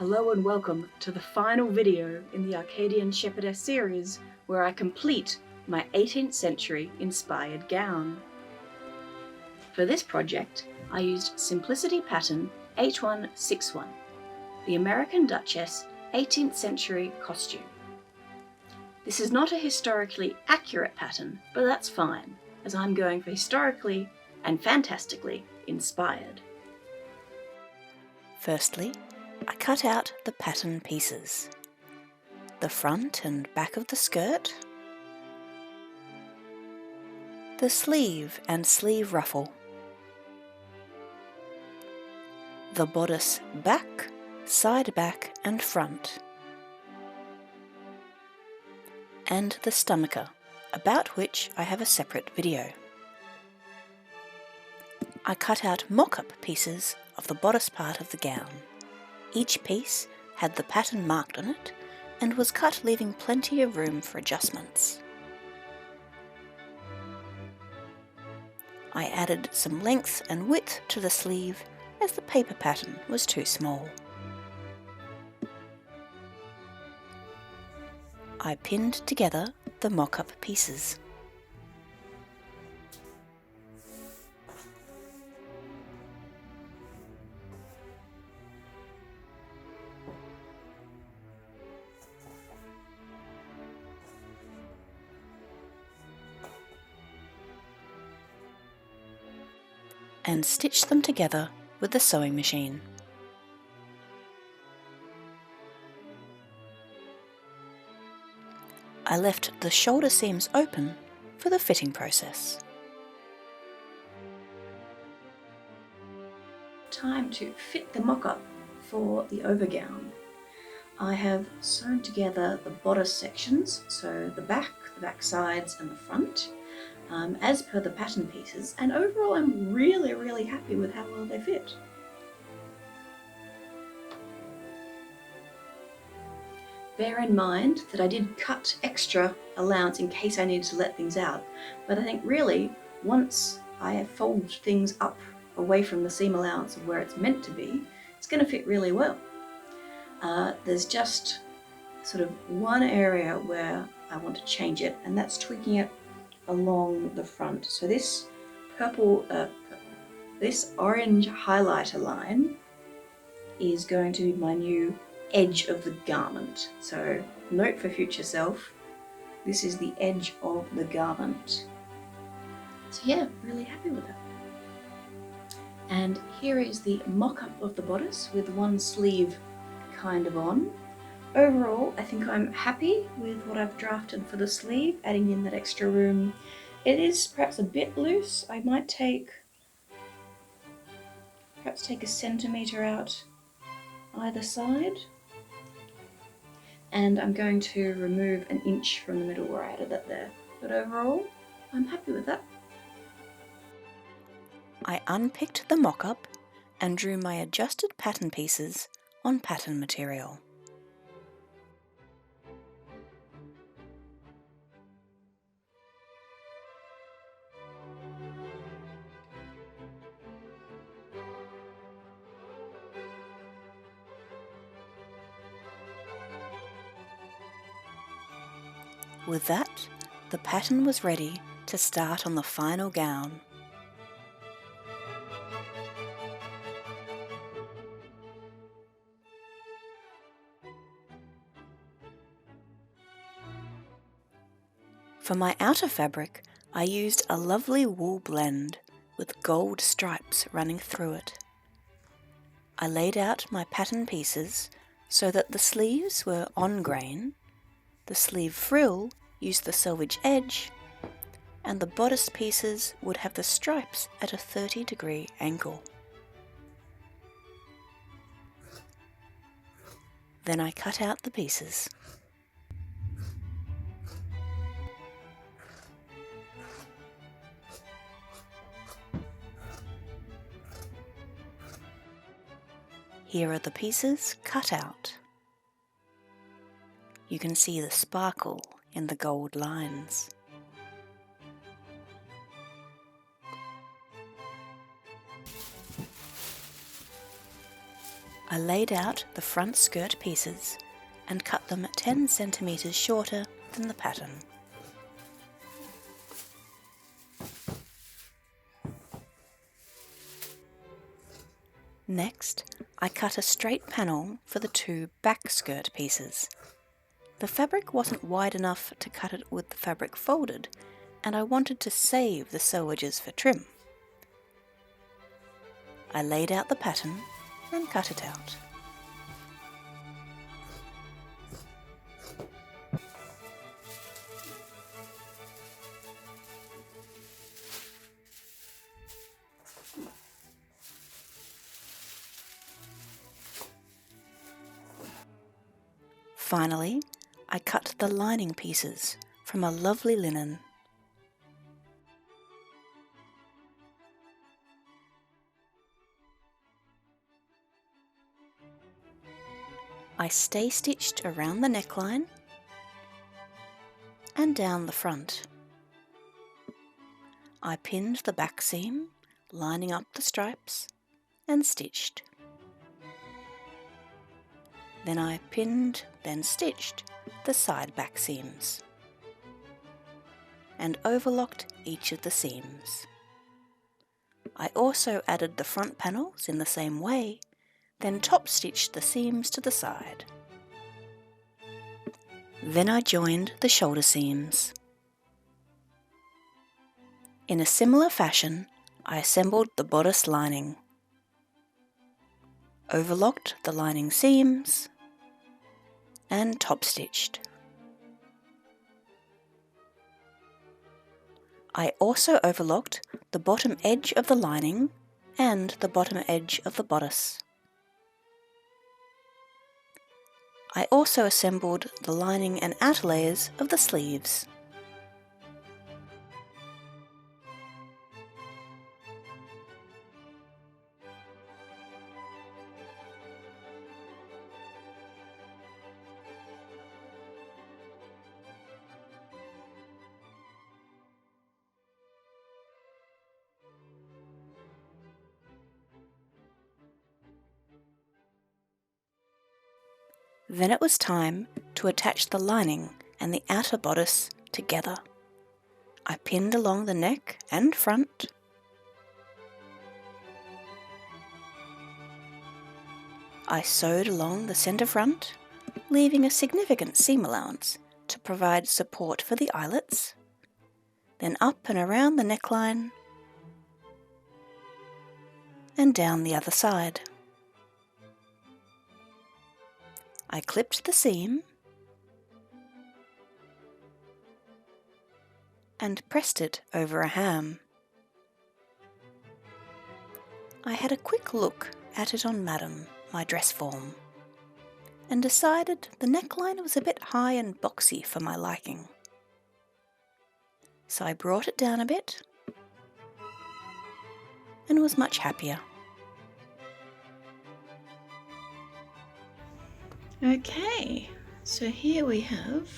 Hello and welcome to the final video in the Arcadian Shepherdess series where I complete my 18th century inspired gown. For this project I used Simplicity pattern 8161, the American Duchess 18th century costume. This is not a historically accurate pattern, but that's fine, as I'm going for historically and fantastically inspired. Firstly, I cut out the pattern pieces, the front and back of the skirt, the sleeve and sleeve ruffle, the bodice back, side back and front, and the stomacher, about which I have a separate video. I cut out mock-up pieces of the bodice part of the gown. Each piece had the pattern marked on it and was cut leaving plenty of room for adjustments. I added some length and width to the sleeve as the paper pattern was too small. I pinned together the mock-up pieces. And stitch them together with the sewing machine. I left the shoulder seams open for the fitting process. Time to fit the mock-up for the overgown. I have sewn together the bodice sections, so the back sides and the front, as per the pattern pieces, and overall I'm really happy with how well they fit. Bear in mind that I did cut extra allowance in case I needed to let things out, but I think really once I fold things up away from the seam allowance of where it's meant to be, it's going to fit really well. There's just sort of one area where I want to change it, and that's tweaking it along the front. So this this orange highlighter line is going to be my new edge of the garment. So note for future self, this is the edge of the garment. So yeah, really happy with that. And here is the mock-up of the bodice with one sleeve kind of on. Overall, I think I'm happy with what I've drafted for the sleeve, adding in that extra room. It is perhaps a bit loose. I might perhaps take a centimetre out either side. And I'm going to remove an inch from the middle where I added that there. But overall, I'm happy with that. I unpicked the mock-up and drew my adjusted pattern pieces on pattern material. With that, the pattern was ready to start on the final gown. For my outer fabric, I used a lovely wool blend with gold stripes running through it. I laid out my pattern pieces so that the sleeves were on grain, the sleeve frill used the selvage edge, and the bodice pieces would have the stripes at a 30-degree angle. Then I cut out the pieces. Here are the pieces cut out. You can see the sparkle in the gold lines. I laid out the front skirt pieces and cut them 10 centimeters shorter than the pattern. Next, I cut a straight panel for the 2 back skirt pieces. The fabric wasn't wide enough to cut it with the fabric folded, and I wanted to save the sewages for trim. I laid out the pattern and cut it out. Finally, I cut the lining pieces from a lovely linen. I stay stitched around the neckline and down the front. I pinned the back seam, lining up the stripes, and stitched. Then I pinned, then stitched the side back seams and overlocked each of the seams. I also added the front panels in the same way, then top stitched the seams to the side. Then I joined the shoulder seams. In a similar fashion, I assembled the bodice lining, overlocked the lining seams, and top stitched. I also overlocked the bottom edge of the lining and the bottom edge of the bodice. I also assembled the lining and outer layers of the sleeves. Then it was time to attach the lining and the outer bodice together. I pinned along the neck and front. I sewed along the centre front, leaving a significant seam allowance to provide support for the eyelets, then up and around the neckline and down the other side. I clipped the seam and pressed it over a ham. I had a quick look at it on Madame, my dress form, and decided the neckline was a bit high and boxy for my liking. So I brought it down a bit and was much happier. Okay, so here we have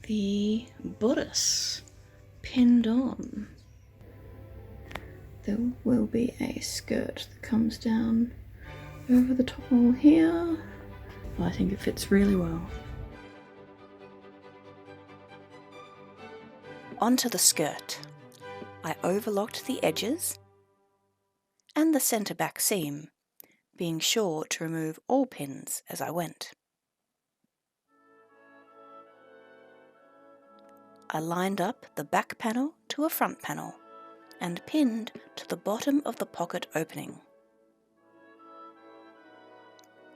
the bodice pinned on. There will be a skirt that comes down over the top all here. I think it fits really well. Onto the skirt. I overlocked the edges and the centre back seam, being sure to remove all pins as I went. I lined up the back panel to a front panel and pinned to the bottom of the pocket opening.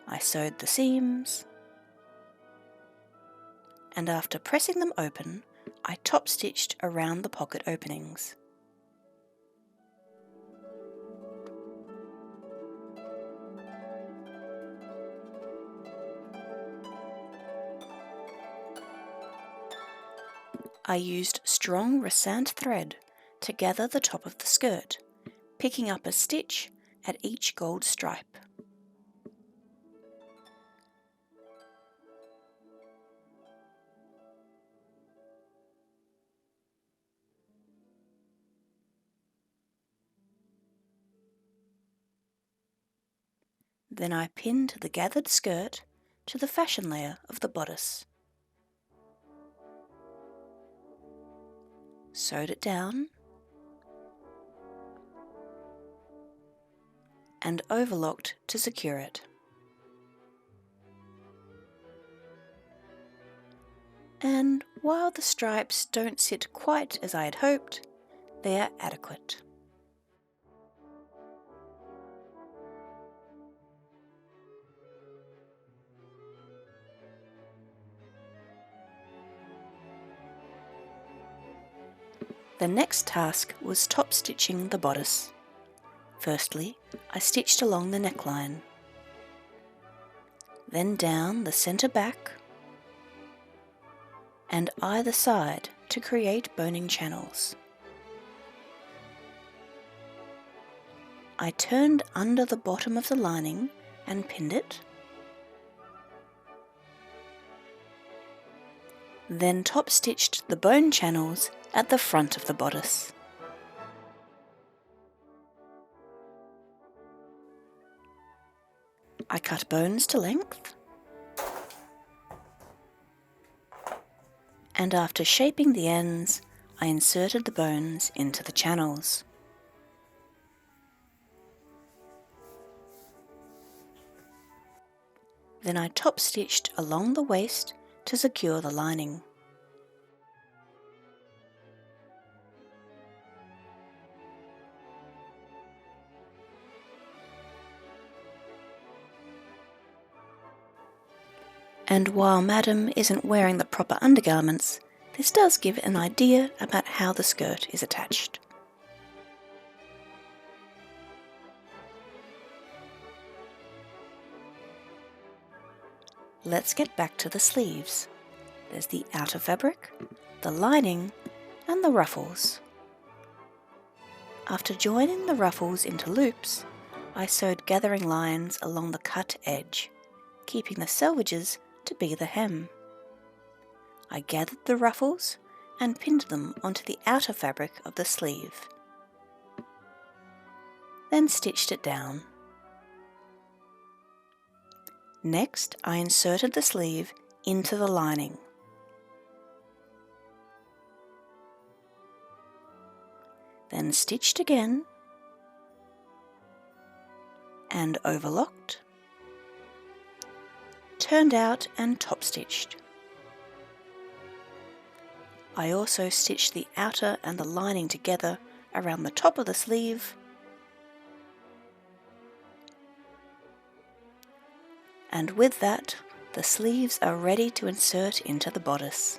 I sewed the seams, and after pressing them open, I top stitched around the pocket openings. I used strong resant thread to gather the top of the skirt, picking up a stitch at each gold stripe. Then I pinned the gathered skirt to the fashion layer of the bodice. Sewed it down and overlocked to secure it. And while the stripes don't sit quite as I had hoped, they are adequate. The next task was top stitching the bodice. Firstly, I stitched along the neckline, then down the centre back and either side to create boning channels. I turned under the bottom of the lining and pinned it, then top stitched the bone channels at the front of the bodice. I cut bones to length, and after shaping the ends, I inserted the bones into the channels. Then I top stitched along the waist to secure the lining. And while Madam isn't wearing the proper undergarments, this does give an idea about how the skirt is attached. Let's get back to the sleeves. There's the outer fabric, the lining, and the ruffles. After joining the ruffles into loops, I sewed gathering lines along the cut edge, keeping the selvages to be the hem. I gathered the ruffles and pinned them onto the outer fabric of the sleeve, then stitched it down. Next, I inserted the sleeve into the lining. Then stitched again and overlocked, turned out and top stitched. I also stitched the outer and the lining together around the top of the sleeve, and with that, the sleeves are ready to insert into the bodice.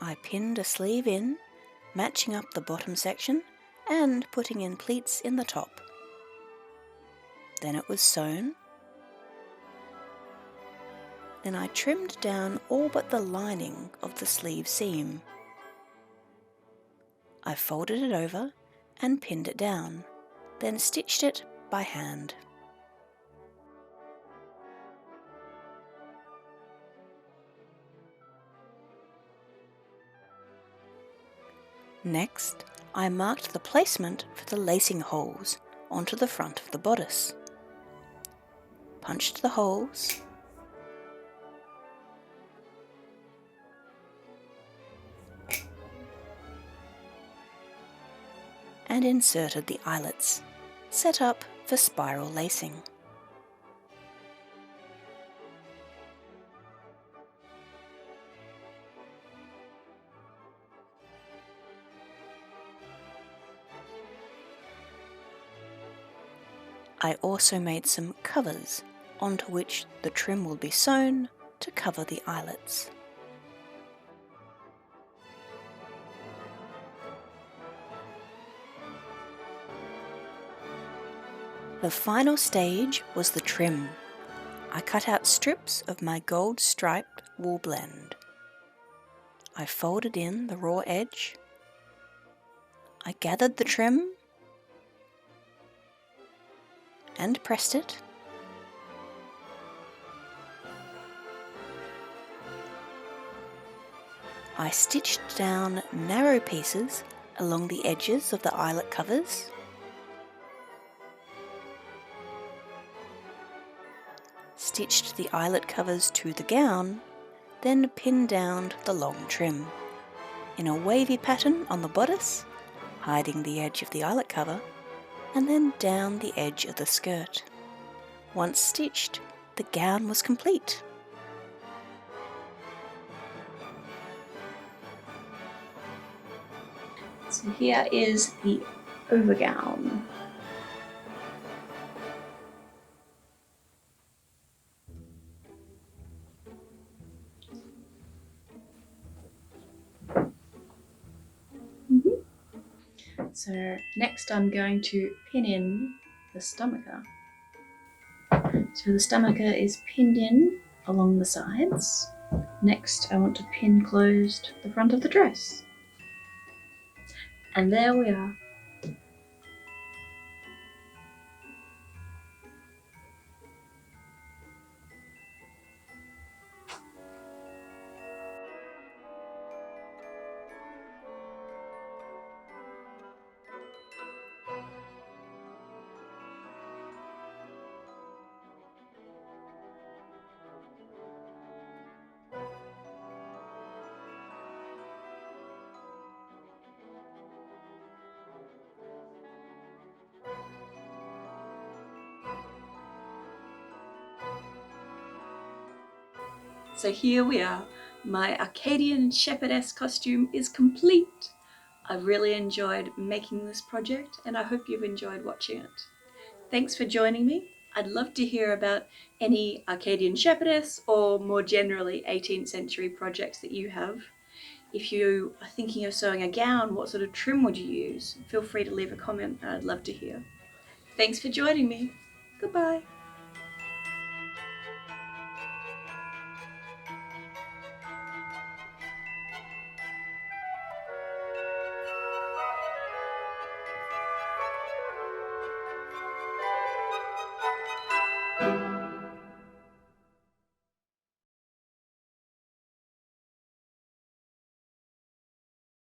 I pinned a sleeve in, matching up the bottom section and putting in pleats in the top. Then it was sewn. Then I trimmed down all but the lining of the sleeve seam. I folded it over and pinned it down, then stitched it by hand. Next, I marked the placement for the lacing holes onto the front of the bodice. Punched the holes, and inserted the eyelets, set up for spiral lacing. I also made some covers onto which the trim will be sewn to cover the eyelets. The final stage was the trim. I cut out strips of my gold striped wool blend. I folded in the raw edge. I gathered the trim and pressed it. I stitched down narrow pieces along the edges of the eyelet covers, stitched the eyelet covers to the gown, then pinned down the long trim in a wavy pattern on the bodice, hiding the edge of the eyelet cover, and then down the edge of the skirt. Once stitched, the gown was complete. So here is the overgown. So next I'm going to pin in the stomacher. So the stomacher is pinned in along the sides. Next I want to pin closed the front of the dress. And there we are. So here we are. My Arcadian Shepherdess costume is complete. I've really enjoyed making this project and I hope you've enjoyed watching it. Thanks for joining me. I'd love to hear about any Arcadian Shepherdess or more generally 18th century projects that you have. If you are thinking of sewing a gown, what sort of trim would you use? Feel free to leave a comment and I'd love to hear. Thanks for joining me. Goodbye.